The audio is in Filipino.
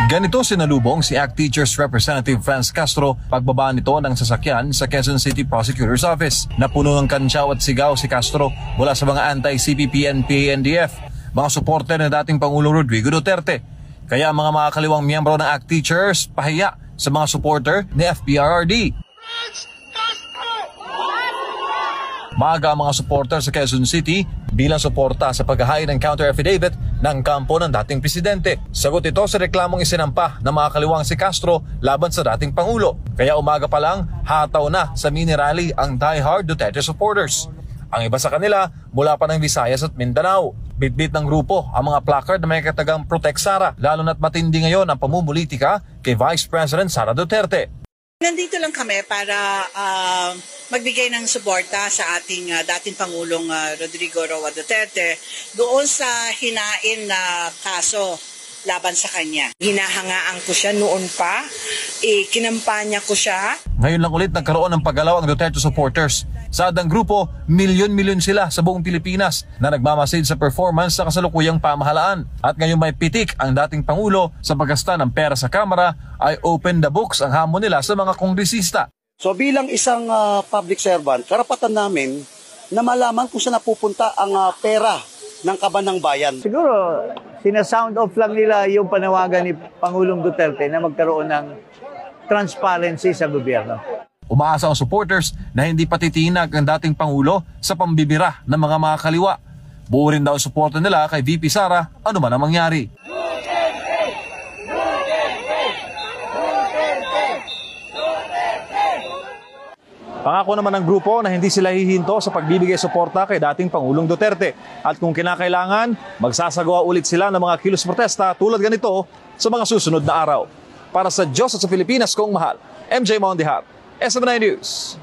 Ganito sinalubong si ACT Teachers Representative Franz Castro pagbaba nito ng sasakyan sa Quezon City Prosecutor's Office. Napuno ng kantsaw at sigaw si Castro mula sa mga anti-CPP, NPA, NDF, mga suporter ng dating Pangulong Rodrigo Duterte. Kaya mga makakaliwang miyembro ng ACT Teachers pahiya sa mga supporter ni FPRRD. Maaga ang mga supporter sa Quezon City bilang suporta sa paghahain ng counter-affidavit ng kampo ng dating presidente. Sagot ito sa reklamong isinampa ng mga kaliwang si Castro laban sa dating Pangulo. Kaya umaga pa lang, hataw na sa mini rally ang die-hard Duterte supporters. Ang iba sa kanila mula pa ng Visayas at Mindanao. Bitbit ng grupo ang mga placard na may katagang Protect Sara, lalo na't matindi ngayon ang pamumulitika kay Vice President Sara Duterte. Nandito lang kami para magbigay ng suporta sa ating dating Pangulong Rodrigo Roa Duterte doon sa hinain na kaso laban sa kanya. Hinahangaan ko siya noon pa, kinampanya ko siya. Ngayon lang ulit nagkaroon ng paggalaw ang Duterte supporters. Sa adang grupo, milyon-milyon sila sa buong Pilipinas na nagmamasid sa performance sa kasalukuyang pamahalaan. At ngayon may pitik ang dating Pangulo sa paggasta ng pera sa Kamara ay open the books ang hamon nila sa mga kongresista. So bilang isang public servant, karapatan namin na malaman kung saan napupunta ang pera ng kaban ng bayan. Siguro, sinasound off lang nila yung panawagan ni Pangulong Duterte na magkaroon ng transparency sa gobyerno. Umaasa ang supporters na hindi patitinag ang dating Pangulo sa pambibira ng mga makakaliwa. Buo rin daw ang suporta nila kay VP Sara ano man ang mangyari. Pangako naman ng grupo na hindi sila hihinto sa pagbibigay suporta kay dating Pangulong Duterte. At kung kinakailangan, magsasagawa ulit sila ng mga kilos protesta tulad ganito sa mga susunod na araw. Para sa Diyos at sa Pilipinas kong mahal, MJ Mondihar, SMNI News.